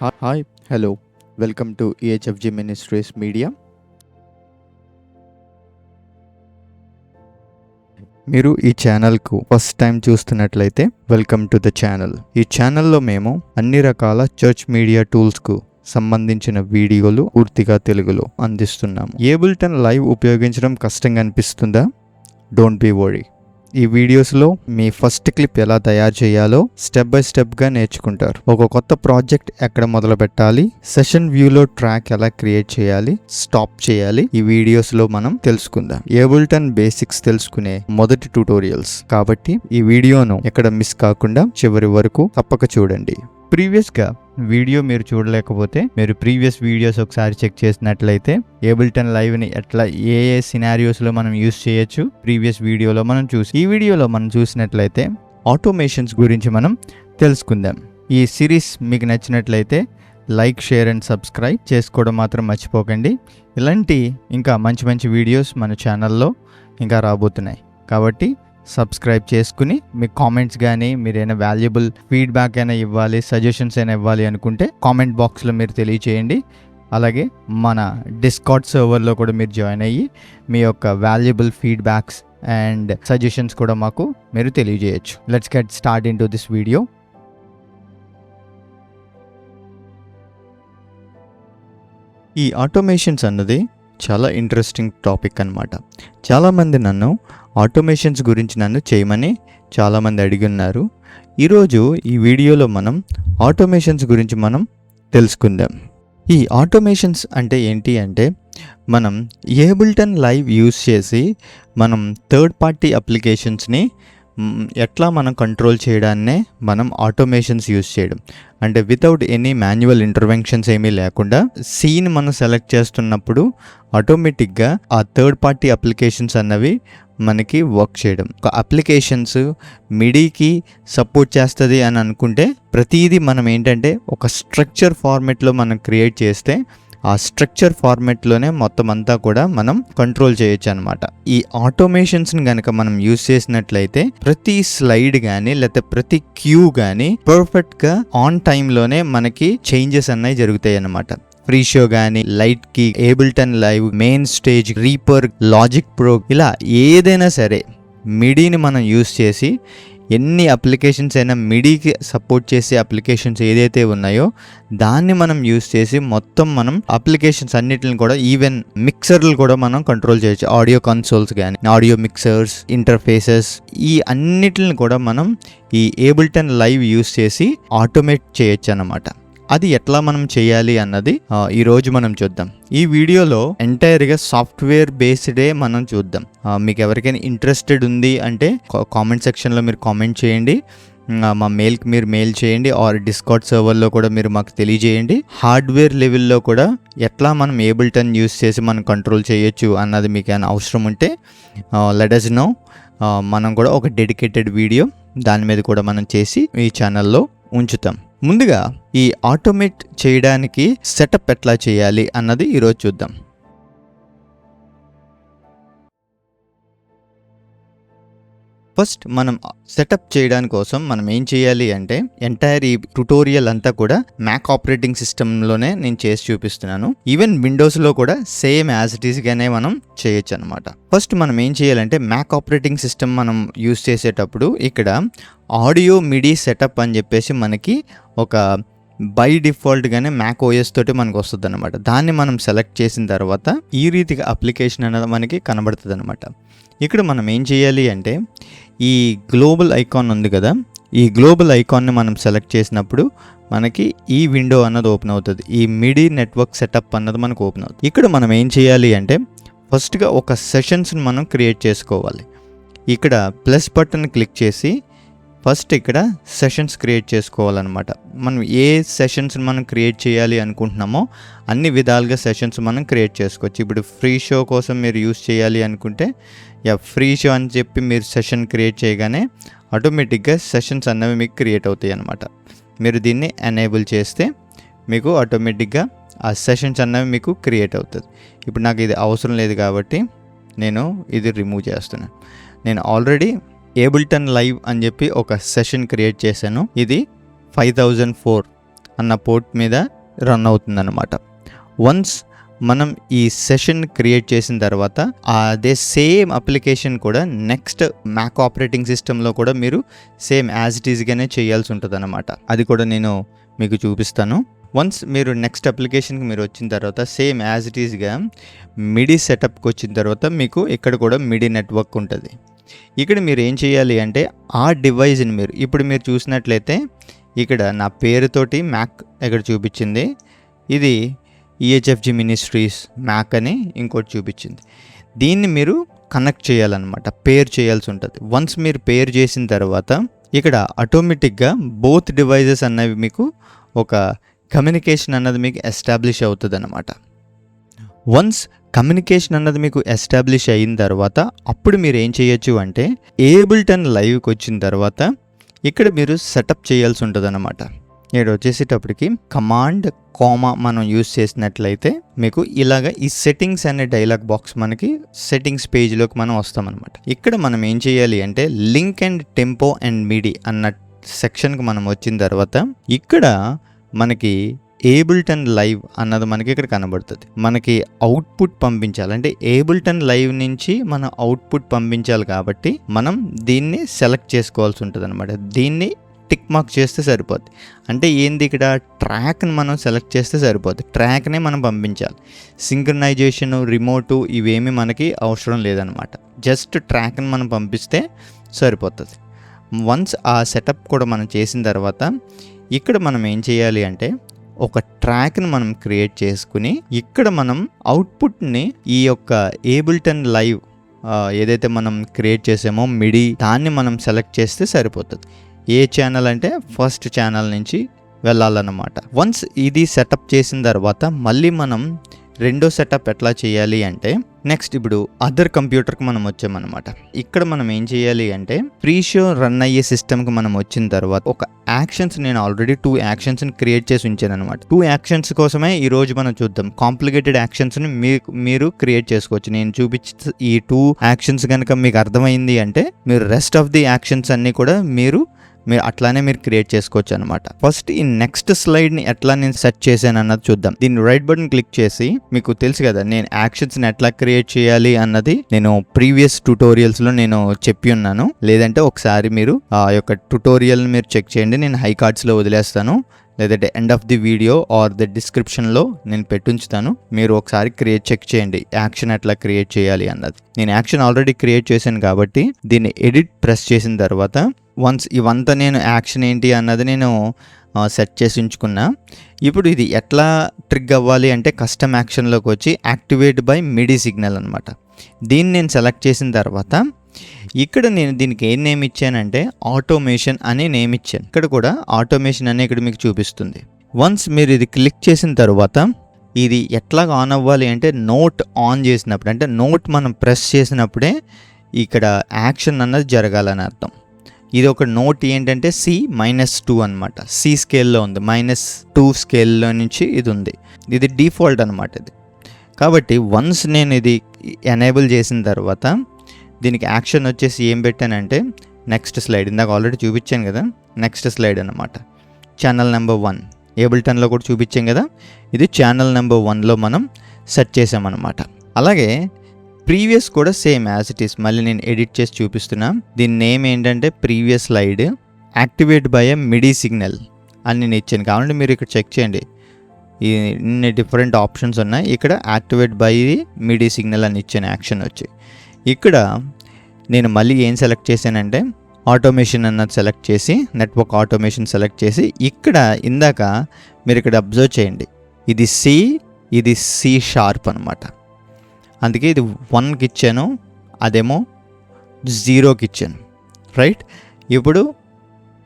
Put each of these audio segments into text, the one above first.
Hi, hello. Welcome to EHFG Ministries Media. మీరు ఈ ఛానల్కు ఫస్ట్ టైం చూస్తున్నట్లయితే వెల్కమ్ టు ద ఛానల్. ఈ ఛానల్లో మేము అన్ని రకాల చర్చ్ మీడియా టూల్స్కు సంబంధించిన వీడియోలు పూర్తిగా తెలుగులో అందిస్తున్నాము. ఏబుల్టన్ లైవ్ ఉపయోగించడం కష్టంగా అనిపిస్తుందా? Don't be worry. ఈ వీడియోస్లో మీ ఫస్ట్ క్లిప్ ఎలా తయారు చేయాలో స్టెప్ బై స్టెప్గా నేర్చుకుంటారు. ఒక కొత్త ప్రాజెక్ట్ ఎక్కడ మొదలు పెట్టాలి, సెషన్ వ్యూలో ట్రాక్ ఎలా క్రియేట్ చేయాలి, స్టాప్ చేయాలి, ఈ వీడియోస్లో మనం తెలుసుకుందాం. ఏబుల్టన్ బేసిక్స్ తెలుసుకునే మొదటి ట్యుటోరియల్స్ కాబట్టి ఈ వీడియోను ఎక్కడ మిస్ కాకుండా చివరి వరకు తప్పక చూడండి. ప్రీవియస్గా వీడియో మీరు చూడలేకపోతే మీరు ప్రీవియస్ వీడియోస్ ఒకసారి చెక్ చేసినట్లయితే ఏబుల్టన్ లైవ్ని ఎట్లా ఏ సినారియోస్లో మనం యూస్ చేయొచ్చు ప్రీవియస్ వీడియోలో మనం ఈ వీడియోలో మనం చూసినట్లయితే ఆటోమేషన్స్ గురించి మనం తెలుసుకుందాం. ఈ సిరీస్ మీకు నచ్చినట్లయితే లైక్, షేర్ అండ్ సబ్స్క్రైబ్ చేసుకోవడం మాత్రం మర్చిపోకండి. ఇలాంటి ఇంకా మంచి మంచి వీడియోస్ మన ఛానల్లో ఇంకా రాబోతున్నాయి కాబట్టి సబ్స్క్రైబ్ చేసుకుని మీ కామెంట్స్ కానీ మీరైనా వాల్యుబుల్ ఫీడ్బ్యాక్ అయినా ఇవ్వాలి, సజెషన్స్ అయినా ఇవ్వాలి అనుకుంటే కామెంట్ బాక్స్లో మీరు తెలియచేయండి. అలాగే మన డిస్కార్డ్ సర్వర్లో కూడా మీరు జాయిన్ అయ్యి మీ యొక్క వాల్యుబుల్ ఫీడ్బ్యాక్స్ అండ్ సజెషన్స్ కూడా మాకు మీరు తెలియజేయచ్చు. Let's get start into this video. ఈ ఆటోమేషన్స్ అన్నది చాలా ఇంట్రెస్టింగ్ టాపిక్ అన్నమాట. చాలామంది నన్ను ఆటోమేషన్స్ గురించి చేయమని చాలామంది అడిగి ఉన్నారు. ఈరోజు ఈ వీడియోలో మనం ఆటోమేషన్స్ గురించి మనం తెలుసుకుందాం. ఈ ఆటోమేషన్స్ అంటే ఏంటి అంటే మనం ఏబుల్టన్ లైవ్ యూస్ చేసి మనం థర్డ్ పార్టీ అప్లికేషన్స్ని ఎట్లా మనం కంట్రోల్ చేయడాన్నే మనం ఆటోమేషన్స్ యూస్ చేయడం. అంటే వితౌట్ ఎనీ మాన్యువల్ ఇంటర్వెన్షన్స్ ఏమీ లేకుండా సీన్ మనం సెలెక్ట్ చేస్తున్నప్పుడు ఆటోమేటిక్గా ఆ థర్డ్ పార్టీ అప్లికేషన్స్ అన్నవి మనకి వర్క్ చేయడం. ఒక అప్లికేషన్స్ మిడీకి సపోర్ట్ చేస్తుంది అని అనుకుంటే ప్రతిదీ మనం ఏంటంటే ఒక స్ట్రక్చర్ ఫార్మెట్లో మనం క్రియేట్ చేస్తే ఆ స్ట్రక్చర్ ఫార్మెట్లోనే మొత్తం అంతా కూడా మనం కంట్రోల్ చేయొచ్చు అనమాట. ఈ ఆటోమేషన్స్ని కనుక మనం యూస్ చేసినట్లయితే ప్రతి స్లైడ్ కానీ లేకపోతే ప్రతి క్యూ కానీ పర్ఫెక్ట్గా ఆన్ టైంలోనే మనకి చేంజెస్ అన్నవి జరుగుతాయి అన్నమాట. ఫ్రీ షో కానీ, లైట్ కి, Ableton Live, MainStage, Reaper, Logic Pro, ఇలా ఏదైనా సరే మిడీని మనం యూస్ చేసి ఎన్ని అప్లికేషన్స్ అయినా మిడీకి సపోర్ట్ చేసే అప్లికేషన్స్ ఏదైతే ఉన్నాయో దాన్ని మనం యూస్ చేసి మొత్తం మనం అప్లికేషన్స్ అన్నిటిని కూడా ఈవెన్ మిక్సర్లు కూడా మనం కంట్రోల్ చేయొచ్చు. ఆడియో కన్సోల్స్ కానీ, ఆడియో మిక్సర్స్, ఇంటర్ఫేసెస్, ఈ అన్నిటిని కూడా మనం ఈ ఏబుల్టన్ లైవ్ యూస్ చేసి ఆటోమేట్ చేయొచ్చు అన్నమాట. అది ఎట్లా మనం చేయాలి అన్నది ఈరోజు మనం చూద్దాం. ఈ వీడియోలో ఎంటైర్గా సాఫ్ట్వేర్ బేస్డే మనం చూద్దాం. మీకు ఎవరికైనా ఇంట్రెస్టెడ్ ఉంది అంటే కామెంట్ సెక్షన్లో మీరు కామెంట్ చేయండి, మా మెయిల్కి మీరు మెయిల్ చేయండి, ఆర్ డిస్కార్డ్ సర్వర్లో కూడా మీరు మాకు తెలియజేయండి. హార్డ్వేర్ లెవెల్లో కూడా ఎట్లా మనం ఏబుల్టన్ యూస్ చేసి మనం కంట్రోల్ చేయొచ్చు అన్నది మీకు ఏమైనా అవసరం ఉంటే లెట్ us know. మనం కూడా ఒక డెడికేటెడ్ వీడియో దాని మీద కూడా మనం చేసి ఈ ఛానల్లో ఉంచుతాం. ముందుగా ఈ ఆటోమేట్ చేయడానికి సెటప్ ఎట్లా చేయాలి అన్నది ఈరోజు చూద్దాం. ఫస్ట్ మనం సెటప్ చేయడానికి కోసం మనం ఏం చేయాలి అంటే ఎంటైర్ ఈ ట్యుటోరియల్ అంతా కూడా మ్యాక్ ఆపరేటింగ్ సిస్టంలోనే నేను చేసి చూపిస్తున్నాను. ఈవెన్ విండోస్లో కూడా సేమ్ యాజ్ ఇట్ ఈస్గానే మనం చేయొచ్చు అనమాట. ఫస్ట్ మనం ఏం చేయాలంటే మ్యాక్ ఆపరేటింగ్ సిస్టమ్ మనం యూస్ చేసేటప్పుడు ఇక్కడ ఆడియో మిడీ సెటప్ అని చెప్పేసి మనకి ఒక బై డిఫాల్ట్గానే మ్యాక్ ఓఎస్ తోటి మనకు వస్తుంది అనమాట. దాన్ని మనం సెలెక్ట్ చేసిన తర్వాత ఈ రీతిగా అప్లికేషన్ అనేది మనకి కనబడుతుంది అనమాట. ఇక్కడ మనం ఏం చేయాలి అంటే ఈ గ్లోబల్ ఐకాన్ ఉంది కదా, ఈ గ్లోబల్ ఐకాన్ని మనం సెలెక్ట్ చేసినప్పుడు మనకి ఈ విండో అన్నది ఓపెన్ అవుతుంది. ఈ మిడీ నెట్వర్క్ సెటప్ అన్నది మనకు ఓపెన్ అవుతుంది. ఇక్కడ మనం ఏం చేయాలి అంటే ఫస్ట్గా ఒక సెషన్స్ని మనం క్రియేట్ చేసుకోవాలి. ఇక్కడ ప్లస్ బటన్ క్లిక్ చేసి ఫస్ట్ ఇక్కడ సెషన్స్ క్రియేట్ చేసుకోవాలన్నమాట. మనం ఏ సెషన్స్ని మనం క్రియేట్ చేయాలి అనుకుంటున్నామో అన్ని విధాలుగా సెషన్స్ మనం క్రియేట్ చేసుకోవచ్చు. ఇప్పుడు ఫ్రీ షో కోసం మీరు యూస్ చేయాలి అనుకుంటే ఫ్రీ షో అని చెప్పి మీరు సెషన్ క్రియేట్ చేయగానే ఆటోమేటిక్గా సెషన్స్ అన్నవి మీకు క్రియేట్ అవుతాయి అన్నమాట. మీరు దీన్ని ఎనేబుల్ చేస్తే మీకు ఆటోమేటిక్గా ఆ సెషన్స్ అన్నవి మీకు క్రియేట్ అవుతుంది. ఇప్పుడు నాకు ఇది అవసరం లేదు కాబట్టి నేను ఇది రిమూవ్ చేస్తున్నాను. నేను ఆల్రెడీ ఏబుల్టన్ లైవ్ అని చెప్పి ఒక సెషన్ క్రియేట్ చేశాను. ఇది 5004 అన్న పోర్ట్ మీద రన్ అవుతుందన్నమాట. వన్స్ మనం ఈ సెషన్ క్రియేట్ చేసిన తర్వాత అదే సేమ్ అప్లికేషన్ కూడా నెక్స్ట్ మ్యాక్ ఆపరేటింగ్ సిస్టంలో కూడా మీరు సేమ్ యాజ్ ఇట్ ఈజ్గానే చేయాల్సి ఉంటుంది అన్నమాట. అది కూడా నేను మీకు చూపిస్తాను. వన్స్ మీరు నెక్స్ట్ అప్లికేషన్కి మీరు వచ్చిన తర్వాత సేమ్ యాజ్ ఇట్ ఈజ్గా మిడి సెటప్కి వచ్చిన తర్వాత మీకు ఇక్కడ కూడా మిడి నెట్వర్క్ ఉంటుంది. ఇక్కడ మీరు ఏం చేయాలి అంటే ఆ డివైజ్ని మీరు ఇప్పుడు మీరు చూసినట్లయితే ఇక్కడ నా పేరుతోటి మ్యాక్ ఇక్కడ చూపించింది. ఇది EHFG మినిస్ట్రీస్ మ్యాక్ అని ఇంకోటి చూపించింది. దీన్ని మీరు కనెక్ట్ చేయాలన్నమాట, పేర్ చేయాల్సి ఉంటుంది. వన్స్ మీరు పేర్ చేసిన తర్వాత ఇక్కడ ఆటోమేటిక్గా బోత్ డివైజెస్ అన్నవి మీకు ఒక కమ్యూనికేషన్ అన్నది మీకు ఎస్టాబ్లిష్ అవుతుంది అన్నమాట. వన్స్ కమ్యూనికేషన్ అన్నది మీకు ఎస్టాబ్లిష్ అయిన తర్వాత అప్పుడు మీరు ఏం చేయొచ్చు అంటే ఏబుల్టన్ లైవ్కి వచ్చిన తర్వాత ఇక్కడ మీరు సెటప్ చేయాల్సి ఉంటుంది అన్నమాట. ఇక్కడ వచ్చేసేటప్పటికి కమాండ్ కామా మనం యూజ్ చేసినట్లయితే మీకు ఇలాగ ఈ సెట్టింగ్స్ అనే డైలాగ్ బాక్స్ మనకి సెట్టింగ్స్ పేజ్లోకి మనం వస్తామన్నమాట. ఇక్కడ మనం ఏం చేయాలి అంటే లింక్ అండ్ టెంపో అండ్ మిడి అన్న సెక్షన్కి మనం వచ్చిన తర్వాత ఇక్కడ మనకి ఏబుల్టన్ లైవ్ అన్నది మనకి ఇక్కడ కనబడుతుంది. మనకి అవుట్పుట్ పంపించాలి అంటే ఏబుల్టన్ లైవ్ నుంచి మనం అవుట్పుట్ పంపించాలి కాబట్టి మనం దీన్ని సెలెక్ట్ చేసుకోవాల్సి ఉంటుంది అనమాట. దీన్ని టిక్ మార్క్ చేస్తే సరిపోద్ది. అంటే ఏంది ఇక్కడ ట్రాక్ని మనం సెలెక్ట్ చేస్తే సరిపోద్ది, ట్రాక్నే మనం పంపించాలి. సింక్రనైజేషను రిమోటు ఇవేమీ మనకి అవసరం లేదనమాట. జస్ట్ ట్రాక్ని మనం పంపిస్తే సరిపోతుంది. వన్స్ ఆ సెటప్ కూడా మనం చేసిన తర్వాత ఇక్కడ మనం ఏం చేయాలి అంటే ఒక ట్రాక్ని మనం క్రియేట్ చేసుకుని ఇక్కడ మనం అవుట్పుట్ని ఈ యొక్క ఏబుల్టన్ లైవ్ ఏదైతే మనం క్రియేట్ చేసామో మిడి దాన్ని మనం సెలెక్ట్ చేస్తే సరిపోతుంది. ఏ ఛానల్ అంటే ఫస్ట్ ఛానల్ నుంచి వెళ్ళాలన్నమాట. వన్స్ ఇది సెటప్ చేసిన తర్వాత మళ్ళీ మనం రెండో సెటప్ ఎట్లా చేయాలి అంటే నెక్స్ట్ ఇప్పుడు అదర్ కంప్యూటర్కి మనం వచ్చామన్నమాట. ఇక్కడ మనం ఏం చేయాలి అంటే ప్రీ షో రన్ అయ్యే సిస్టమ్కి మనం వచ్చిన తర్వాత ఒక యాక్షన్స్ నేను ఆల్రెడీ 2 యాక్షన్స్ని క్రియేట్ చేసి ఉంచాను అనమాట. 2 యాక్షన్స్ కోసమే ఈరోజు మనం చూద్దాం. కాంప్లికేటెడ్ యాక్షన్స్ని మీరు క్రియేట్ చేసుకోవచ్చు. నేను చూపించే ఈ 2 యాక్షన్స్ కనుక మీకు అర్థమైంది అంటే మీరు రెస్ట్ ఆఫ్ ది యాక్షన్స్ అన్నీ కూడా మీరు అట్లానే మీరు క్రియేట్ చేసుకోవచ్చు అనమాట. ఫస్ట్ ఈ నెక్స్ట్ స్లైడ్ని ఎట్లా నేను సెట్ చేశాను అన్నది చూద్దాం. దీన్ని రైట్ బటన్ క్లిక్ చేసి మీకు తెలుసు కదా నేను యాక్షన్స్ని ఎట్లా క్రియేట్ చేయాలి అన్నది నేను ప్రీవియస్ ట్యుటోరియల్స్లో నేను చెప్పి ఉన్నాను. లేదంటే ఒకసారి మీరు ఆ యొక్క ట్యుటోరియల్ని మీరు చెక్ చేయండి. నేను హై కార్డ్స్లో వదిలేస్తాను, లేదంటే end of the video or the డిస్క్రిప్షన్లో నేను పెట్టుంచుతాను. మీరు ఒకసారి చెక్ చేయండి యాక్షన్ ఎట్లా క్రియేట్ చేయాలి అన్నది. నేను యాక్షన్ ఆల్రెడీ క్రియేట్ చేశాను కాబట్టి దీన్ని ఎడిట్ ప్రెస్ చేసిన తర్వాత వన్స్ ఇవంతా నేను యాక్షన్ ఏంటి అన్నది నేను సెట్ చేసి ఉంచుకున్నా. ఇప్పుడు ఇది ఎట్లా ట్రిగ్ అవ్వాలి అంటే కస్టమ్ యాక్షన్లోకి వచ్చి యాక్టివేట్ బై మిడి సిగ్నల్ అనమాట. దీన్ని నేను సెలెక్ట్ చేసిన తర్వాత ఇక్కడ నేను దీనికి ఏం నేమ్ ఇచ్చానంటే ఆటోమేషన్ అనే నేమ్ ఇచ్చాను. ఇక్కడ కూడా ఆటోమేషన్ అనే ఇక్కడ మీకు చూపిస్తుంది. వన్స్ మీరు ఇది క్లిక్ చేసిన తర్వాత ఇది ఎట్లా ఆన్ అవ్వాలి అంటే నోట్ ఆన్ చేసినప్పుడు అంటే నోట్ మనం ప్రెస్ చేసినప్పుడే ఇక్కడ యాక్షన్ అన్నది జరగాలని అర్థం. ఇది ఒక నోట్ ఏంటంటే C-2 అనమాట. C స్కేల్లో ఉంది, -2 స్కేల్లో నుంచి ఇది ఉంది. ఇది డిఫాల్ట్ అనమాట ఇది. కాబట్టి వన్స్ నేను ఇది ఎనేబుల్ చేసిన తర్వాత దీనికి యాక్షన్ వచ్చేసి ఏం పెట్టానంటే నెక్స్ట్ స్లైడ్, ఇందాక ఆల్రెడీ చూపించాను కదా, నెక్స్ట్ స్లైడ్ అనమాట. ఛానల్ నెంబర్ 1 ఏబుల్టన్లో కూడా చూపించాం కదా, ఇది ఛానల్ నెంబర్ 1లో మనం సెట్ చేసామన్నమాట. అలాగే ప్రీవియస్ కూడా సేమ్ యాజ్ ఇట్ ఈస్ మళ్ళీ నేను ఎడిట్ చేసి చూపిస్తున్నా. దీని నేమ్ ఏంటంటే previous slide activate by a MIDI signal అని నేను ఇచ్చాను. కాబట్టి మీరు ఇక్కడ చెక్ చేయండి, ఇన్ని డిఫరెంట్ ఆప్షన్స్ ఉన్నాయి. ఇక్కడ యాక్టివేట్ బై మిడి సిగ్నల్ అని ఇచ్చాను యాక్షన్ వచ్చి. ఇక్కడ నేను మళ్ళీ ఏం సెలెక్ట్ చేశానంటే ఆటోమేషన్ అన్నది సెలెక్ట్ చేసి నెట్వర్క్ ఆటోమేషన్ సెలెక్ట్ చేసి ఇక్కడ ఇందాక మీరు ఇక్కడ అబ్జర్వ్ చేయండి, ఇది ఇది C# అనమాట. అందుకే ఇది 1కి ఇచ్చాను, అదేమో 0కి ఇచ్చాను. రైట్, ఇప్పుడు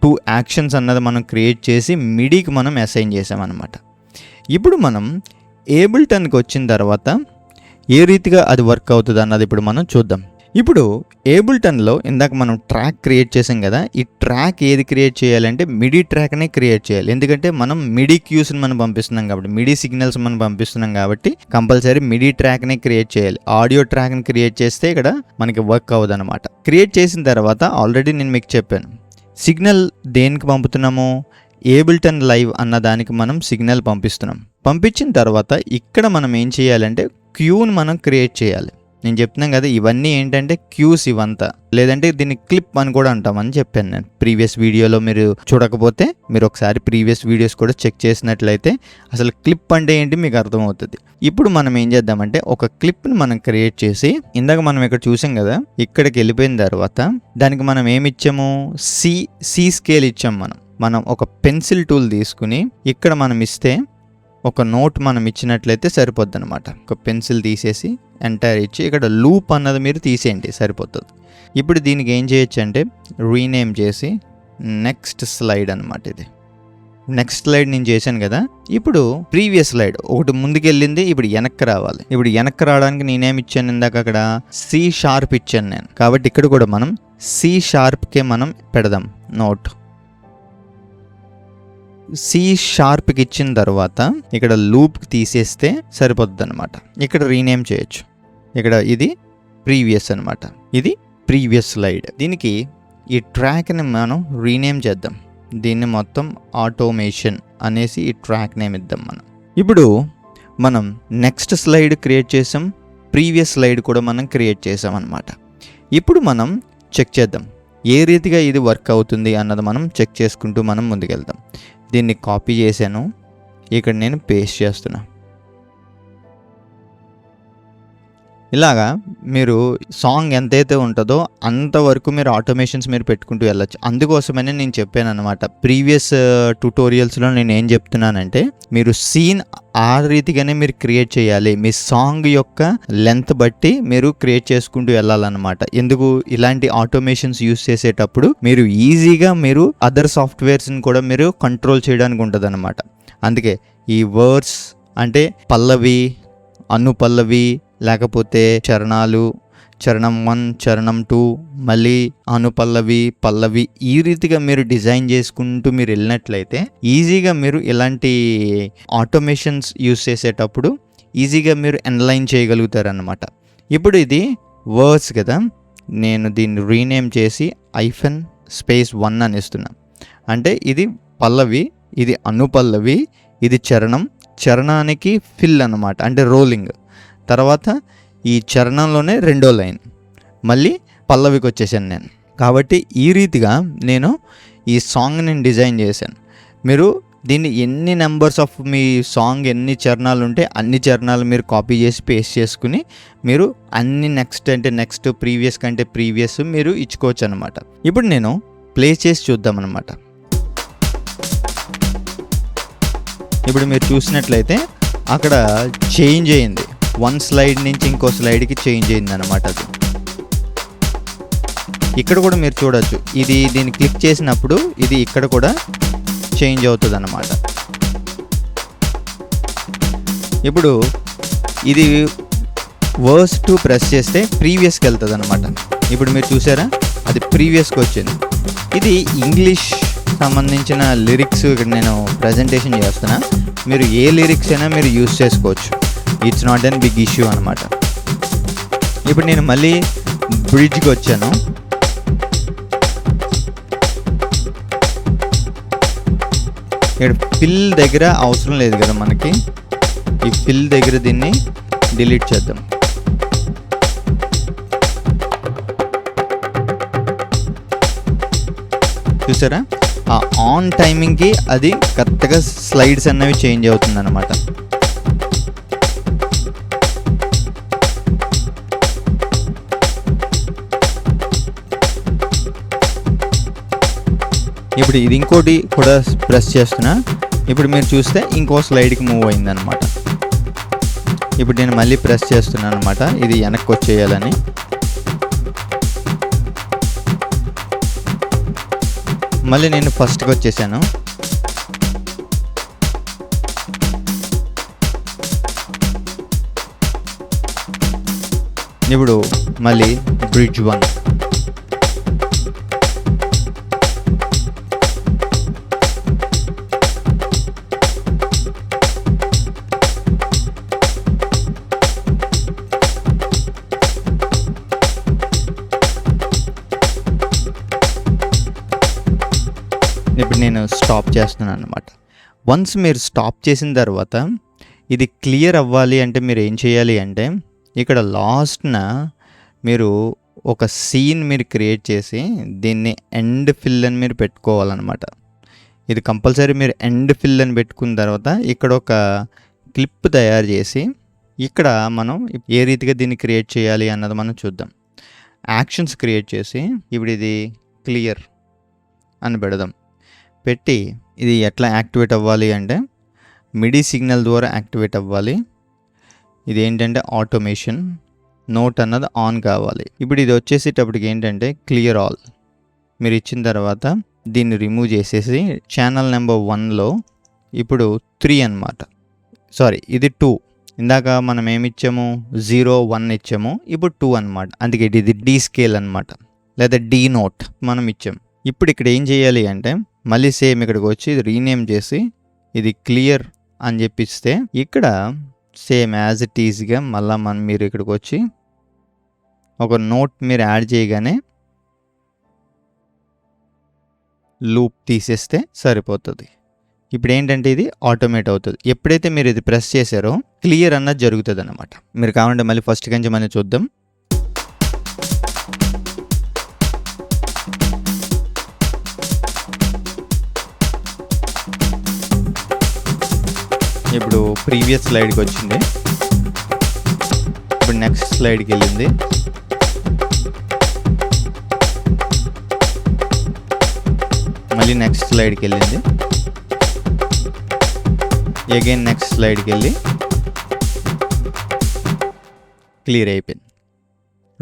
2 యాక్షన్స్ అన్నది మనం క్రియేట్ చేసి మిడికి మనం అసైన్ చేసామన్నమాట. ఇప్పుడు మనం ఏబుల్టన్కి వచ్చిన తర్వాత ఏ రీతిగా అది వర్క్ అవుతుంది అన్నది ఇప్పుడు మనం చూద్దాం. ఇప్పుడు ఏబుల్టన్లో ఇందాక మనం ట్రాక్ క్రియేట్ చేసాం కదా, ఈ ట్రాక్ ఏది క్రియేట్ చేయాలంటే మిడి ట్రాక్నే క్రియేట్ చేయాలి. ఎందుకంటే మనం మిడి క్యూస్ని మనం పంపిస్తున్నాం కాబట్టి, మిడి సిగ్నల్స్ మనం పంపిస్తున్నాం కాబట్టి కంపల్సరీ మిడి ట్రాక్నే క్రియేట్ చేయాలి. ఆడియో ట్రాక్ని క్రియేట్ చేస్తే ఇక్కడ మనకి వర్క్ అవ్వదు అనమాట. క్రియేట్ చేసిన తర్వాత ఆల్రెడీ నేను మీకు చెప్పాను సిగ్నల్ దేనికి పంపుతున్నాము, ఏబుల్టన్ లైవ్ అన్న దానికి మనం సిగ్నల్ పంపిస్తున్నాం. పంపించిన తర్వాత ఇక్కడ మనం ఏం చేయాలంటే క్యూని మనం క్రియేట్ చేయాలి. నేను చెప్తున్నాను కదా, ఇవన్నీ ఏంటంటే క్యూస్ ఇవంతా, లేదంటే దీన్ని క్లిప్ అని కూడా అంటామని చెప్పాను నేను ప్రీవియస్ వీడియోలో. మీరు చూడకపోతే మీరు ఒకసారి ప్రీవియస్ వీడియోస్ కూడా చెక్ చేసినట్లయితే అసలు క్లిప్ అంటే ఏంటి మీకు అర్థమవుతుంది. ఇప్పుడు మనం ఏం చేద్దామంటే ఒక క్లిప్ని మనం క్రియేట్ చేసి, ఇందాక మనం ఇక్కడ చూసాం కదా, ఇక్కడికి వెళ్ళిపోయిన తర్వాత దానికి మనం ఏమి ఇచ్చాము, సి స్కేల్ ఇచ్చాము. మనం ఒక పెన్సిల్ టూల్ తీసుకుని ఇక్కడ మనం ఇస్తే, ఒక నోట్ మనం ఇచ్చినట్లయితే సరిపోద్ది అనమాట. ఒక పెన్సిల్ తీసేసి ఎంటైర్ ఇచ్చి ఇక్కడ లూప్ అన్నది మీరు తీసేయండి, సరిపోతుంది. ఇప్పుడు దీనికి ఏం చేయొచ్చు అంటే రీనేమ్ చేసి నెక్స్ట్ స్లైడ్ అనమాట. ఇది నెక్స్ట్ స్లైడ్ నేను చేశాను కదా, ఇప్పుడు ప్రీవియస్ స్లైడ్ ఒకటి ముందుకెళ్ళింది, ఇప్పుడు వెనక్కి రావాలి. ఇప్పుడు వెనక్కి రావడానికి నేనేమి ఇచ్చాను, ఇందాక అక్కడ C# ఇచ్చాను నేను, కాబట్టి ఇక్కడ కూడా మనం C#కే మనం పెడదాం నోట్. C# ఇచ్చిన తర్వాత ఇక్కడ లూప్ తీసేస్తే సరిపోతుంది అనమాట. ఇక్కడ రీనేమ్ చేయొచ్చు. ఇక్కడ ఇది ప్రీవియస్ అనమాట, ఇది ప్రీవియస్ స్లైడ్. దీనికి ఈ ట్రాక్ని మనం రీనేమ్ చేద్దాం. దీన్ని మొత్తం ఆటోమేషన్ అనేసి ఈ ట్రాక్ నేమ్ ఇద్దాం మనం. ఇప్పుడు మనం నెక్స్ట్ స్లైడ్ క్రియేట్ చేసాం, ప్రీవియస్ స్లైడ్ కూడా మనం క్రియేట్ చేసాం అనమాట. ఇప్పుడు మనం చెక్ చేద్దాం ఏ రీతిగా ఇది వర్క్ అవుతుంది అన్నది మనం చెక్ చేసుకుంటూ మనం ముందుకెళ్దాం. దీన్ని కాపీ చేశాను, ఇక్కడ నేను పేస్ట్ చేస్తున్నా. ఇలాగా మీరు సాంగ్ ఎంతైతే ఉంటుందో అంతవరకు మీరు ఆటోమేషన్స్ మీరు పెట్టుకుంటూ వెళ్ళచ్చు. అందుకోసమనే నేను చెప్పాను అనమాట ప్రీవియస్ ట్యుటోరియల్స్లో. నేను ఏం చెప్తున్నానంటే మీరు సీన్ ఆ రీతిగానే మీరు క్రియేట్ చేయాలి. మీ సాంగ్ యొక్క లెంత్ బట్టి మీరు క్రియేట్ చేసుకుంటూ వెళ్ళాలన్నమాట. ఎందుకు ఇలాంటి ఆటోమేషన్స్ యూస్ చేసేటప్పుడు మీరు ఈజీగా మీరు అదర్ సాఫ్ట్వేర్స్ని కూడా మీరు కంట్రోల్ చేయడానికి ఉంటుంది అనమాట. అందుకే ఈ వర్డ్స్ అంటే పల్లవి, అనుపల్లవి, లేకపోతే చరణాలు, చరణం 1, చరణం 2, మళ్ళీ అనుపల్లవి, పల్లవి, ఈ రీతిగా మీరు డిజైన్ చేసుకుంటూ మీరు వెళ్ళినట్లయితే ఈజీగా మీరు ఇలాంటి ఆటోమేషన్స్ యూస్ చేసేటప్పుడు ఈజీగా మీరు ఎన్లైన్ చేయగలుగుతారన్నమాట. ఇప్పుడు ఇది వర్డ్స్ కదా, నేను దీన్ని రీనేమ్ చేసి -1 అని ఇస్తున్నా. అంటే ఇది పల్లవి, ఇది అనుపల్లవి, ఇది చరణం, చరణానికి ఫిల్ అన్నమాట, అంటే రోలింగ్. తర్వాత ఈ చరణంలోనే రెండో లైన్, మళ్ళీ పల్లవికి వచ్చేసాను నేను. కాబట్టి ఈ రీతిగా నేను ఈ సాంగ్ నేను డిజైన్ చేశాను. మీరు దీన్ని ఎన్ని నెంబర్స్ ఆఫ్ మీ సాంగ్ ఎన్ని చరణాలు ఉంటే అన్ని చరణాలు మీరు కాపీ చేసి పేస్ట్ చేసుకుని మీరు అన్ని నెక్స్ట్ అంటే నెక్స్ట్, ప్రీవియస్ కంటే ప్రీవియస్ మీరు ఇచ్చుకోవచ్చు అనమాట. ఇప్పుడు నేను ప్లే చేసి చూద్దామన్నమాట. ఇప్పుడు మీరు చూసినట్లయితే అక్కడ చేంజ్ అయింది, 1 స్లైడ్ నుంచి ఇంకో స్లైడ్కి చేంజ్ అయింది అనమాట. అది ఇక్కడ కూడా మీరు చూడొచ్చు, ఇది దీన్ని క్లిక్ చేసినప్పుడు ఇది ఇక్కడ కూడా చేంజ్ అవుతుంది అన్నమాట. ఇప్పుడు ఇది వర్స్ 2 ప్రెస్ చేస్తే ప్రీవియస్కి వెళ్తుంది అనమాట. ఇప్పుడు మీరు చూసారా, అది ప్రీవియస్కి వచ్చింది. ఇది ఇంగ్లీష్ సంబంధించిన లిరిక్స్ ఇక్కడ నేను ప్రజెంటేషన్ చేస్తున్నా. మీరు ఏ లిరిక్స్ అయినా మీరు యూస్ చేసుకోవచ్చు, it's not an big issue అనమాట. ఇప్పుడు నేను మళ్ళీ బ్రిడ్జ్కి వచ్చాను. ఇక్కడ ఫిల్ దగ్గర అవసరం లేదు కదా మనకి, ఈ ఫిల్ దగ్గర దీన్ని డిలీట్ చేద్దాం. చూసారా, ఆ ఆన్ టైమింగ్కి అది కరెక్ట్గా స్లైడ్స్ అన్నవి చేంజ్ అవుతుంది అనమాట. ఇప్పుడు ఇది ఇంకోటి కూడా ప్రెస్ చేస్తున్నా. ఇప్పుడు మీరు చూస్తే ఇంకో స్లైడ్కి మూవ్ అయిందనమాట. ఇప్పుడు నేను మళ్ళీ ప్రెస్ చేస్తున్నాను అనమాట, ఇది వెనక్కి వచ్చేయాలని. మళ్ళీ నేను ఫస్ట్కి వచ్చేసాను. ఇప్పుడు మళ్ళీ బ్రిడ్జ్ 1. ఇప్పుడు ఇప్పుడు నేను స్టాప్ చేస్తున్నాను అనమాట. వన్స్ మీరు స్టాప్ చేసిన తర్వాత ఇది క్లియర్ అవ్వాలి అంటే మీరు ఏం చేయాలి అంటే ఇక్కడ లాస్ట్న మీరు ఒక సీన్ మీరు క్రియేట్ చేసి దీన్ని ఎండ్ ఫిల్ అని మీరు పెట్టుకోవాలన్నమాట. ఇది కంపల్సరీ మీరు ఎండ్ ఫిల్ అని పెట్టుకున్న తర్వాత ఇక్కడ ఒక క్లిప్ తయారు చేసి ఇక్కడ మనం ఏ రీతిగా దీన్ని క్రియేట్ చేయాలి అన్నది మనం చూద్దాం. యాక్షన్స్ క్రియేట్ చేసి ఇప్పుడు ఇది క్లియర్ అని పెడదాం. పెట్టి ఇది ఎట్లా యాక్టివేట్ అవ్వాలి అంటే మిడి సిగ్నల్ ద్వారా యాక్టివేట్ అవ్వాలి. ఇది ఏంటంటే ఆటోమేషన్ నోట్ అన్నది ఆన్ కావాలి. ఇప్పుడు ఇది వచ్చేసేటప్పటికి ఏంటంటే క్లియర్ ఆల్ మీరు ఇచ్చిన తర్వాత దీన్ని రిమూవ్ చేసేసి ఛానల్ నెంబర్ 1లో ఇప్పుడు 3 అన్నమాట. సారీ, ఇది 2. ఇందాక మనం ఏమి ఇచ్చాము 0, 1 ఇచ్చాము. ఇప్పుడు 2 అన్నమాట. అందుకే ఇది డి స్కేల్ అనమాట, లేదా డి నోట్ మనం ఇచ్చాము. ఇప్పుడు ఇక్కడ ఏం చేయాలి అంటే మళ్ళీ సేమ్ ఇక్కడికి వచ్చి రీనేమ్ చేసి ఇది క్లియర్ అని చెప్పిస్తే ఇక్కడ సేమ్ యాజ్ ఇట్ ఈజ్గా మళ్ళీ మీరు ఇక్కడికి వచ్చి ఒక నోట్ మీరు యాడ్ చేయగానే లూప్ తీసేస్తే సరిపోతుంది. ఇప్పుడు ఏంటంటే ఇది ఆటోమేట్ అవుతుంది. ఎప్పుడైతే మీరు ఇది ప్రెస్ చేశారో క్లియర్ అన్నది జరుగుతుంది అన్నమాట. మీరు కావాలంటే మళ్ళీ ఫస్ట్ నుంచి మనం చూద్దాం. ఇప్పుడు ప్రీవియస్ స్లైడ్కి వచ్చింది, ఇప్పుడు నెక్స్ట్ స్లైడ్కి వెళ్ళింది, మళ్ళీ నెక్స్ట్ స్లైడ్కి వెళ్ళింది, అగైన్ నెక్స్ట్ స్లైడ్కి వెళ్ళి క్లియర్ అయిపోయింది.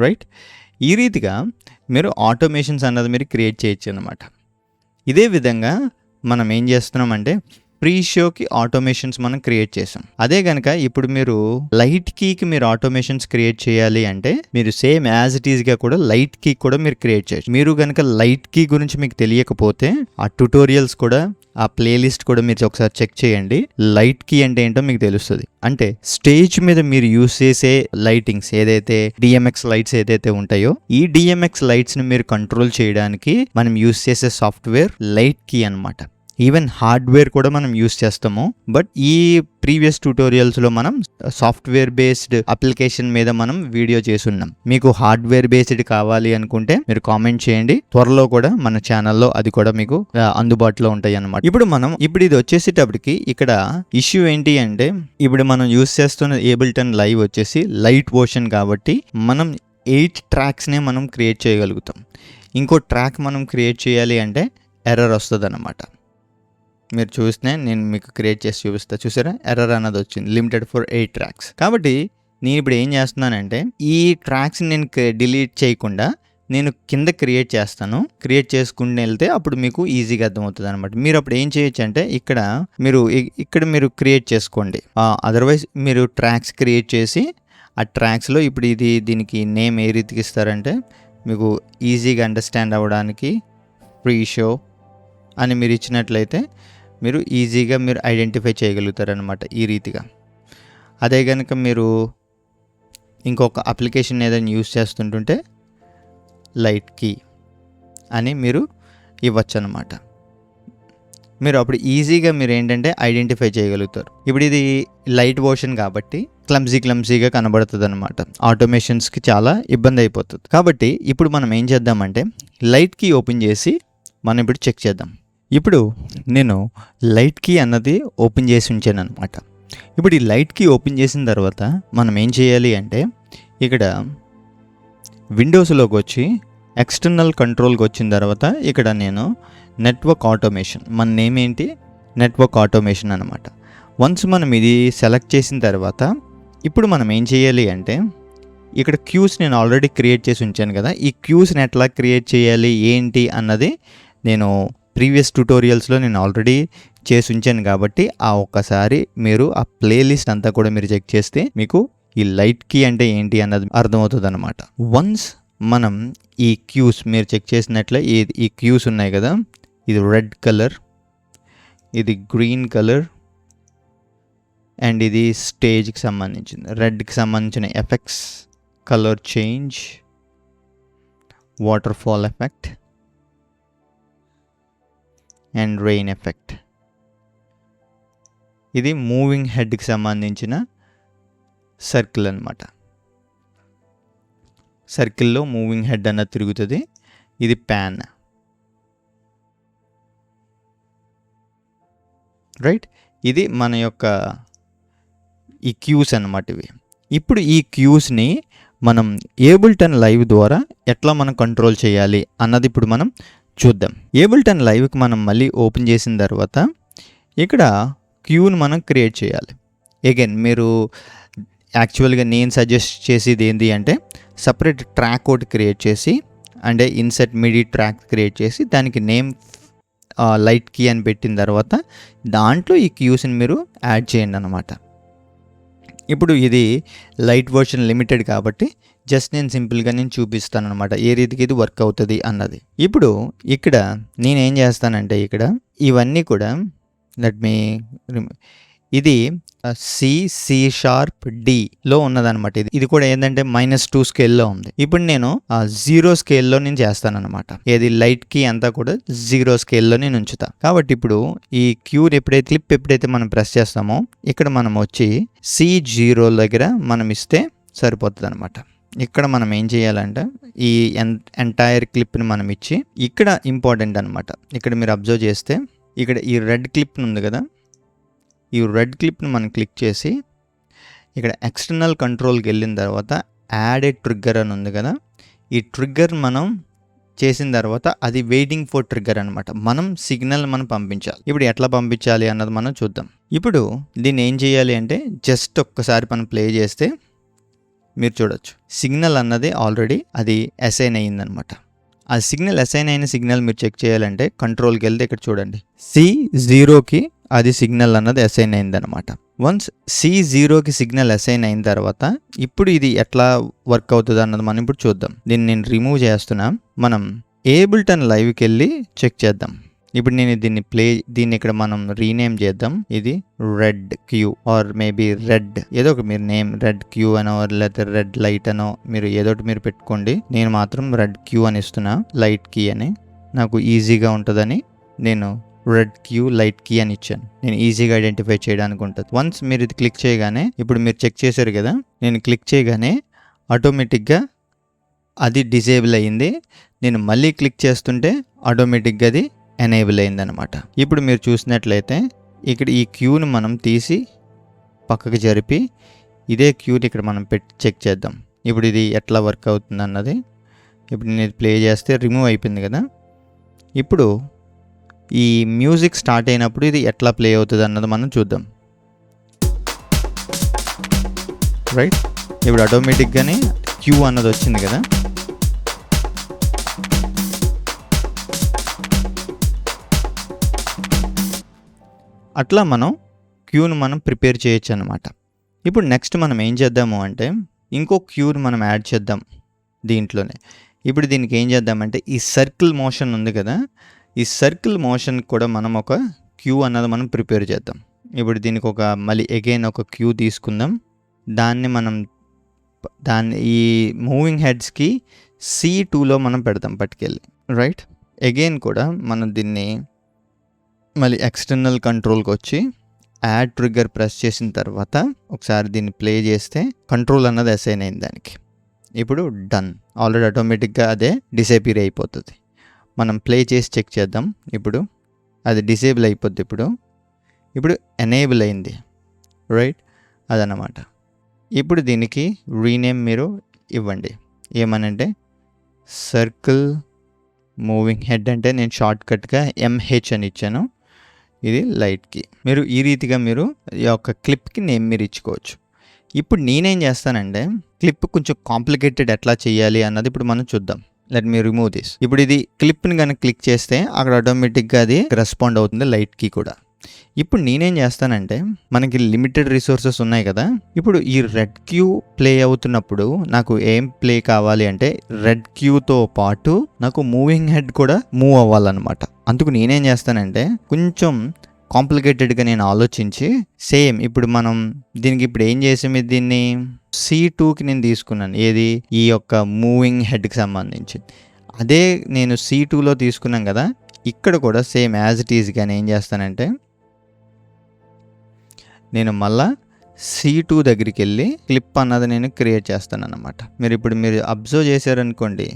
రైట్, ఈ రీతిగా మీరు ఆటోమేషన్స్ అన్నది మీరు క్రియేట్ చేయొచ్చు అన్నమాట. ఇదే విధంగా మనం ఏం చేస్తున్నామంటే ప్రీ షోకి ఆటోమేషన్స్ మనం క్రియేట్ చేసాం. అదే కనుక ఇప్పుడు మీరు లైట్ కీకి మీరు ఆటోమేషన్స్ క్రియేట్ చేయాలి అంటే మీరు సేమ్ యాజ్ ఇట్ ఈస్గా కూడా లైట్ కీ కూడా మీరు క్రియేట్ చేయొచ్చు. మీరు కనుక లైట్ కీ గురించి మీకు తెలియకపోతే ఆ ట్యుటోరియల్స్ కూడా ఆ ప్లేలిస్ట్ కూడా మీరు ఒకసారి చెక్ చేయండి. లైట్ కీ అంటే ఏంటో మీకు తెలుస్తుంది. అంటే స్టేజ్ మీద మీరు యూస్ చేసే లైటింగ్స్ ఏదైతే డిఎంఎక్స్ లైట్స్ ఏదైతే ఉంటాయో ఈ డిఎంఎక్స్ లైట్స్ ని మీరు కంట్రోల్ చేయడానికి మనం యూస్ చేసే సాఫ్ట్వేర్ లైట్ కీ అన్నమాట. ఈవెన్ హార్డ్వేర్ కూడా మనం యూస్ చేస్తాము. బట్ ఈ ప్రీవియస్ ట్యూటోరియల్స్లో మనం సాఫ్ట్వేర్ బేస్డ్ అప్లికేషన్ మీద మనం వీడియో చేసున్నాం. మీకు హార్డ్వేర్ బేస్డ్ కావాలి అనుకుంటే మీరు కామెంట్ చేయండి. త్వరలో కూడా మన ఛానల్లో అది కూడా మీకు అందుబాటులో ఉంటాయి అన్నమాట. ఇప్పుడు ఇది వచ్చేసేటప్పటికి ఇక్కడ ఇష్యూ ఏంటి అంటే ఇప్పుడు మనం యూస్ చేస్తున్న ఏబుల్టన్ లైవ్ వచ్చేసి లైట్ వర్షన్ కాబట్టి మనం 8 ట్రాక్స్నే మనం క్రియేట్ చేయగలుగుతాం. ఇంకో ట్రాక్ మనం క్రియేట్ చేయాలి అంటే ఎర్రర్ వస్తుంది అన్నమాట. మీరు చూస్తే నేను మీకు క్రియేట్ చేసి చూపిస్తా. చూసారా, ఎర్రర్ అన్నది వచ్చింది, లిమిటెడ్ ఫర్ 8 ట్రాక్స్. కాబట్టి నేను ఇప్పుడు ఏం చేస్తున్నానంటే ఈ ట్రాక్స్ నేను డిలీట్ చేయకుండా నేను కింద క్రియేట్ చేస్తాను. క్రియేట్ చేసుకుంటూ వెళ్తే అప్పుడు మీకు ఈజీగా అర్థమవుతుంది అనమాట. మీరు అప్పుడు ఏం చేయొచ్చు అంటే ఇక్కడ మీరు క్రియేట్ చేసుకోండి. అదర్వైజ్ మీరు ట్రాక్స్ క్రియేట్ చేసి ఆ ట్రాక్స్లో ఇప్పుడు దీనికి నేమ్ ఏ రీతికి ఇస్తారంటే మీకు ఈజీగా అండర్స్టాండ్ అవ్వడానికి ప్రీ షో అని మీరు ఇచ్చినట్లయితే మీరు ఈజీగా మీరు ఐడెంటిఫై చేయగలుగుతారనమాట ఈ రీతిగా. అదే కనుక మీరు ఇంకొక అప్లికేషన్ ఏదైనా యూస్ చేస్తుంటుంటే లైట్ కీ అని మీరు ఇవ్వచ్చు అనమాట. మీరు అప్పుడు ఈజీగా మీరు ఏంటంటే ఐడెంటిఫై చేయగలుగుతారు. ఇప్పుడు ఇది లైట్ వర్షన్ కాబట్టి క్లమ్జీగా కనబడుతుంది అనమాట. ఆటోమేషన్స్కి చాలా ఇబ్బంది అయిపోతుంది. కాబట్టి ఇప్పుడు మనం ఏం చేద్దామంటే లైట్ కీ ఓపెన్ చేసి మనం ఇప్పుడు చెక్ చేద్దాం. ఇప్పుడు నేను లైట్ కీ అన్నది ఓపెన్ చేసి ఉంచాను అనమాట. ఇప్పుడు ఈ లైట్ కీ ఓపెన్ చేసిన తర్వాత మనం ఏం చేయాలి అంటే ఇక్కడ విండోస్లోకి వచ్చి ఎక్స్టర్నల్ కంట్రోల్కి వచ్చిన తర్వాత ఇక్కడ నేను నెట్వర్క్ ఆటోమేషన్, మన నేమ్ ఏంటి నెట్వర్క్ ఆటోమేషన్ అనమాట. వన్స్ మనం ఇది సెలెక్ట్ చేసిన తర్వాత ఇప్పుడు మనం ఏం చేయాలి అంటే ఇక్కడ క్యూస్ నేను ఆల్రెడీ క్రియేట్ చేసి ఉంచాను కదా, ఈ క్యూస్ని ఎట్లా క్రియేట్ చేయాలి ఏంటి అన్నది నేను ప్రీవియస్ ట్యూటోరియల్స్లో నేను ఆల్రెడీ చేసి ఉంచాను. కాబట్టి ఒక్కసారి మీరు ఆ ప్లేలిస్ట్ అంతా కూడా మీరు చెక్ చేస్తే మీకు ఈ లైట్ కీ అంటే ఏంటి అన్నది అర్థమవుతుంది అనమాట. వన్స్ మనం ఈ క్యూస్ మీరు చెక్ చేసినట్లే ఈ క్యూస్ ఉన్నాయి కదా, ఇది రెడ్ కలర్, ఇది గ్రీన్ కలర్ అండ్ ఇది స్టేజ్కి సంబంధించింది. రెడ్కి సంబంధించిన effects, colour change, water fall effect and rain effect. ఇది మూవింగ్ హెడ్కి సంబంధించిన సర్కిల్ అనమాట. సర్కిల్లో మూవింగ్ హెడ్ అన్నది తిరుగుతుంది. ఇది ప్యాన్, రైట్. ఇది మన యొక్క ఈ క్యూస్ అన్నమాట ఇవి. ఇప్పుడు ఈ క్యూస్ని మనం ఏబుల్టన్ లైవ్ ద్వారా ఎట్లా మనం కంట్రోల్ చేయాలి అన్నది ఇప్పుడు మనం చూద్దాం. ఏబుల్టన్ లైవ్కి మనం మళ్ళీ ఓపెన్ చేసిన తర్వాత ఇక్కడ క్యూని మనం క్రియేట్ చేయాలి. అగైన్ మీరు యాక్చువల్గా నేను సజెస్ట్ చేసేది ఏంటి అంటే సపరేట్ ట్రాక్ ఒకటి క్రియేట్ చేసి, అంటే ఇన్సెట్ మిడి ట్రాక్ క్రియేట్ చేసి దానికి నేమ్ లైట్ కీ అని పెట్టిన తర్వాత దాంట్లో ఈ క్యూస్ని మీరు యాడ్ చేయండి అన్నమాట. ఇప్పుడు ఇది లైట్ వర్షన్ లిమిటెడ్ కాబట్టి జస్ట్ నేను సింపుల్గా చూపిస్తాను అనమాట ఏ రీతికి ఇది వర్క్ అవుతుంది అన్నది. ఇప్పుడు ఇక్కడ నేనేం చేస్తానంటే ఇక్కడ ఇవన్నీ కూడా ఇది C#D ఉన్నదనమాట. ఇది కూడా ఏంటంటే -2 స్కేల్లో ఉంది. ఇప్పుడు నేను 0 స్కేల్లో నేను చేస్తానన్నమాట. ఏది లైట్ కి అంతా కూడా 0 స్కేల్లో నేను ఉంచుతా. కాబట్టి ఇప్పుడు ఈ క్యూర్ ఎప్పుడైతే మనం ప్రెస్ చేస్తామో ఇక్కడ మనం వచ్చి C0 దగ్గర మనం ఇస్తే సరిపోతుంది అనమాట. ఇక్కడ మనం ఏం చేయాలంటే ఈ ఎంటైర్ క్లిప్ని మనం ఇచ్చి, ఇక్కడ ఇంపార్టెంట్ అనమాట. ఇక్కడ మీరు అబ్జర్వ్ చేస్తే ఇక్కడ ఈ రెడ్ క్లిప్ ఉంది కదా, ఈ రెడ్ క్లిప్ని మనం క్లిక్ చేసి ఇక్కడ ఎక్స్టర్నల్ కంట్రోల్కి వెళ్ళిన తర్వాత యాడ్ ఏ ట్రిగ్గర్ అని ఉంది కదా, ఈ ట్రిగ్గర్ మనం చేసిన తర్వాత అది వెయిటింగ్ ఫర్ ట్రిగ్గర్ అనమాట. మనం సిగ్నల్ మనం పంపించాలి. ఇప్పుడు ఎట్లా పంపించాలి అన్నది మనం చూద్దాం. ఇప్పుడు దీన్ని ఏం చేయాలి అంటే జస్ట్ ఒక్కసారి మనం ప్లే చేస్తే మీరు చూడొచ్చు సిగ్నల్ అన్నది ఆల్రెడీ అది అసైన్ అయ్యిందనమాట. ఆ సిగ్నల్ అసైన్ అయిన సిగ్నల్ మీరు చెక్ చేయాలంటే కంట్రోల్కి వెళ్తే ఇక్కడ చూడండి C0కి అది సిగ్నల్ అన్నది అసైన్ అయిందనమాట. వన్స్ C0కి సిగ్నల్ అసైన్ అయిన తర్వాత ఇప్పుడు ఇది ఎట్లా వర్క్ అవుతుంది అన్నది మనం ఇప్పుడు చూద్దాం. దీన్ని నేను రిమూవ్ చేస్తున్నా. మనం ఏబుల్టన్ లైవ్కి వెళ్ళి చెక్ చేద్దాం. ఇప్పుడు నేను దీన్ని ఇక్కడ మనం రీనేమ్ చేద్దాం. ఇది red Q or maybe red ఏదో ఒక మీరు నేమ్ రెడ్ క్యూ అనో లేకపోతే రెడ్ లైట్ అనో మీరు ఏదో ఒకటి మీరు పెట్టుకోండి. నేను మాత్రం రెడ్ క్యూ అని ఇస్తున్నా, లైట్ కీ అని నాకు ఈజీగా ఉంటుందని నేను రెడ్ క్యూ లైట్ కీ అని ఇచ్చాను. నేను ఈజీగా ఐడెంటిఫై చేయడానికి ఉంటుంది. వన్స్ మీరు ఇది క్లిక్ చేయగానే ఇప్పుడు మీరు చెక్ చేశారు కదా, నేను క్లిక్ చేయగానే ఆటోమేటిక్గా అది డిసేబుల్ అయ్యింది. నేను మళ్ళీ క్లిక్ చేస్తుంటే ఆటోమేటిక్గా అది ఎనేబుల్ అయిందనమాట. ఇప్పుడు మీరు చూసినట్లయితే ఇక్కడ ఈ క్యూని మనం తీసి పక్కకి జరిపి ఇదే క్యూని ఇక్కడ మనం పెట్టి చెక్ చేద్దాం. ఇప్పుడు ఇది ఎట్లా వర్క్ అవుతుంది అన్నది. ఇప్పుడు నేను ప్లే చేస్తే రిమూవ్ అయిపోయింది కదా. ఇప్పుడు ఈ మ్యూజిక్ స్టార్ట్ అయినప్పుడు ఇది ఎట్లా ప్లే అవుతుంది అన్నది మనం చూద్దాం. రైట్, ఇప్పుడు ఆటోమేటిక్గానే క్యూ అన్నది వచ్చింది కదా. అట్లా మనం క్యూను మనం ప్రిపేర్ చేయొచ్చు అనమాట. ఇప్పుడు నెక్స్ట్ మనం ఏం చేద్దాము అంటే ఇంకో క్యూని మనం యాడ్ చేద్దాం దీంట్లోనే. ఇప్పుడు దీనికి ఏం చేద్దామంటే ఈ సర్కిల్ మోషన్ ఉంది కదా, ఈ సర్కిల్ మోషన్ కూడా మనం ఒక క్యూ అన్నది మనం ప్రిపేర్ చేద్దాం. ఇప్పుడు దీనికి మళ్ళీ అగైన్ ఒక క్యూ తీసుకుందాం. దాన్ని ఈ మూవింగ్ హెడ్స్కి C2లో మనం పెడతాం పట్టుకెళ్ళి. రైట్, అగైన్ కూడా మనం దీన్ని మళ్ళీ ఎక్స్టర్నల్ కంట్రోల్కి వచ్చి యాడ్ ట్రిగ్గర్ ప్రెస్ చేసిన తర్వాత ఒకసారి దీన్ని ప్లే చేస్తే కంట్రోల్ అన్నది అసైన్ అయింది దానికి. ఇప్పుడు డన్, ఆల్రెడీ ఆటోమేటిక్గా అదే డిసేపియర్ అయిపోతుంది. మనం ప్లే చేసి చెక్ చేద్దాం. ఇప్పుడు అది డిసేబుల్ అయిపోద్ది. ఇప్పుడు ఎనేబుల్ అయింది. రైట్, అదన్నమాట. ఇప్పుడు దీనికి రీనేమ్ మీరు ఇవ్వండి. ఏమనంటే సర్కిల్ మూవింగ్ హెడ్ అంటే నేను షార్ట్కట్గా MH అని ఇచ్చాను. ఇది లైట్కి మీరు ఈ రీతిగా మీరు ఈ యొక్క క్లిప్కి నేమ్ మీరు ఇచ్చుకోవచ్చు. ఇప్పుడు నేనేం చేస్తానంటే క్లిప్ కొంచెం కాంప్లికేటెడ్ ఎట్లా చేయాలి అన్నది ఇప్పుడు మనం చూద్దాం. Let me remove this. ఇప్పుడు ఇది క్లిప్ని కనుక క్లిక్ చేస్తే అక్కడ ఆటోమేటిక్గా అది రెస్పాండ్ అవుతుంది లైట్కి కూడా. ఇప్పుడు నేనేం చేస్తానంటే మనకి లిమిటెడ్ రిసోర్సెస్ ఉన్నాయి కదా. ఇప్పుడు ఈ రెడ్ క్యూ ప్లే అవుతున్నప్పుడు నాకు ఏం ప్లే కావాలి అంటే రెడ్ క్యూతో పాటు నాకు మూవింగ్ హెడ్ కూడా మూవ్ అవ్వాలన్నమాట. అందుకు నేనేం చేస్తానంటే కొంచెం కాంప్లికేటెడ్గా నేను ఆలోచించి సేమ్ ఇప్పుడు మనం దీనికి ఇప్పుడు ఏం చేసాము, దీన్ని C2కి నేను తీసుకున్నాను. ఏది ఈ యొక్క మూవింగ్ హెడ్కి సంబంధించి అదే నేను C2లో తీసుకున్నాం కదా. ఇక్కడ కూడా సేమ్ యాజ్ ఇట్ ఈజ్గా నేను ఏం చేస్తానంటే నేను మళ్ళా C2 దగ్గరికి వెళ్ళి క్లిప్ అన్నది నేను క్రియేట్ చేస్తాను అన్నమాట. మీరు అబ్జర్వ్ చేశారనుకోండి,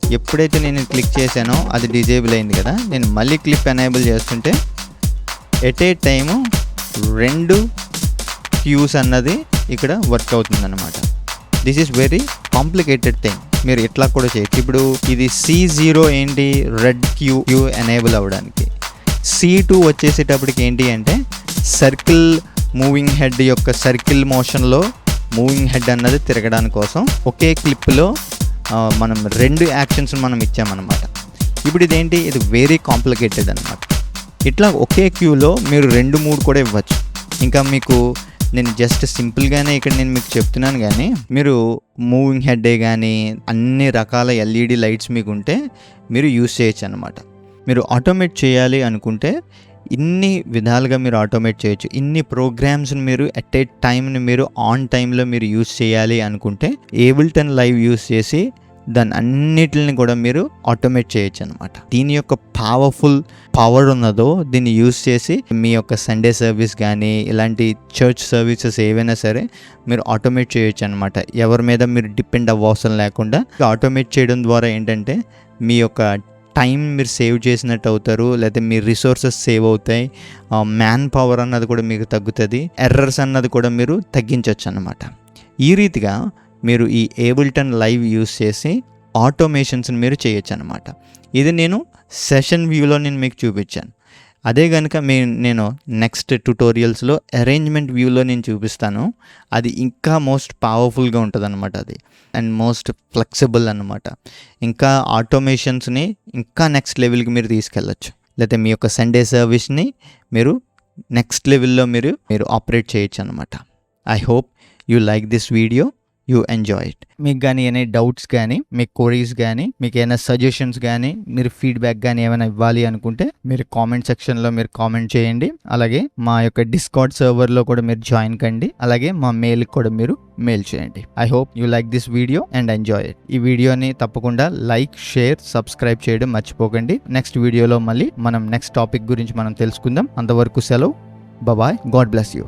ఎప్పుడైతే నేను క్లిక్ చేశానో అది డిజేబుల్ అయింది కదా. నేను మళ్ళీ క్లిప్ ఎనేబుల్ చేస్తుంటే ఎట్ ఏ టైము 2 క్యూస్ అన్నది ఇక్కడ వర్క్ అవుతుంది అన్నమాట. This is very complicated thing. మీరు ఇట్లా కూడా చేయొచ్చు. ఇప్పుడు ఇది C0 ఏంటి, రెడ్ క్యూ ఎనేబుల్ అవ్వడానికి. C2 వచ్చేసేటప్పటికి ఏంటి అంటే సర్కిల్ మూవింగ్ హెడ్ యొక్క సర్కిల్ మోషన్లో మూవింగ్ హెడ్ అన్నది తిరగడానికి కోసం ఒకే క్లిప్లో మనం 2 యాక్షన్స్ మనం ఇచ్చామన్నమాట. ఇప్పుడు ఇదేంటి, ఇది వెరీ కాంప్లికేటెడ్ అనమాట. ఇట్లా ఒకే క్యూలో మీరు 2-3 కూడా ఇవ్వచ్చు. ఇంకా మీకు నేను జస్ట్ సింపుల్గానే ఇక్కడ నేను మీకు చెప్తున్నాను, కానీ మీరు మూవింగ్ హెడ్డే కానీ అన్ని రకాల LED లైట్స్ మీకు ఉంటే మీరు యూస్ చేయొచ్చు అనమాట. మీరు ఆటోమేట్ చేయాలి అనుకుంటే ఇన్ని విధాలుగా మీరు ఆటోమేట్ చేయొచ్చు. ఇన్ని ప్రోగ్రామ్స్ని మీరు ఎట్ ఏ టైంని మీరు ఆన్ టైంలో మీరు యూస్ చేయాలి అనుకుంటే ఏబుల్టన్ లైవ్ యూస్ చేసి దాన్ని అన్నిటిని కూడా మీరు ఆటోమేట్ చేయొచ్చు అనమాట. దీని యొక్క పవర్ ఉన్నదో దీన్ని యూస్ చేసి మీ యొక్క సండే సర్వీస్ కానీ ఇలాంటి చర్చ్ సర్వీసెస్ ఏవైనా సరే మీరు ఆటోమేట్ చేయొచ్చు అనమాట. ఎవరి మీద మీరు డిపెండ్ అవ్వవసరం లేకుండా ఆటోమేట్ చేయడం ద్వారా ఏంటంటే మీ యొక్క టైం మీరు సేవ్ చేసినట్టు అవుతారు, లేదా మీ రిసోర్సెస్ సేవ్ అవుతాయి, మ్యాన్ పవర్ అన్నది కూడా మీకు తగ్గుతుంది, ఎర్రర్స్ అన్నది కూడా మీరు తగ్గించవచ్చు అన్నమాట. ఈ రీతిగా మీరు ఈ ఏబుల్టన్ లైవ్ యూస్ చేసి ఆటోమేషన్స్ని మీరు చేయొచ్చు అనమాట. ఇది నేను సెషన్ వ్యూలో నేను మీకు చూపించాను. అదే కనుక నేను నెక్స్ట్ ట్యుటోరియల్స్లో అరేంజ్మెంట్ వ్యూలో నేను చూపిస్తాను. అది ఇంకా మోస్ట్ పవర్ఫుల్గా ఉంటుంది అనమాట. అది అండ్ మోస్ట్ ఫ్లెక్సిబుల్ అనమాట. ఇంకా ఆటోమేషన్స్ని ఇంకా నెక్స్ట్ లెవెల్కి మీరు తీసుకెళ్ళచ్చు, లేకపోతే మీ యొక్క సండే సర్వీస్ని మీరు నెక్స్ట్ లెవెల్లో మీరు ఆపరేట్ చేయొచ్చు అనమాట. I hope you like this video, you enjoy it. మీకు కానీ ఏమైనా డౌట్స్ కానీ, మీ క్వరీస్ కానీ, మీకు ఏమైనా సజెషన్స్ కానీ, మీరు ఫీడ్బ్యాక్ కానీ ఏమైనా ఇవ్వాలి అనుకుంటే మీరు కామెంట్ సెక్షన్లో మీరు కామెంట్ చేయండి. అలాగే మా యొక్క డిస్కార్డ్ సర్వర్లో కూడా మీరు జాయిన్ కండి. అలాగే మా మెయిల్కి కూడా మీరు మెయిల్ చేయండి. I hope you like this video and enjoy it. ఈ వీడియోని తప్పకుండా లైక్, షేర్, సబ్స్క్రైబ్ చేయడం మర్చిపోకండి. నెక్స్ట్ వీడియోలో మళ్ళీ మనం నెక్స్ట్ టాపిక్ గురించి మనం తెలుసుకుందాం. అంతవరకు సెలవు. బాయ్. God bless you.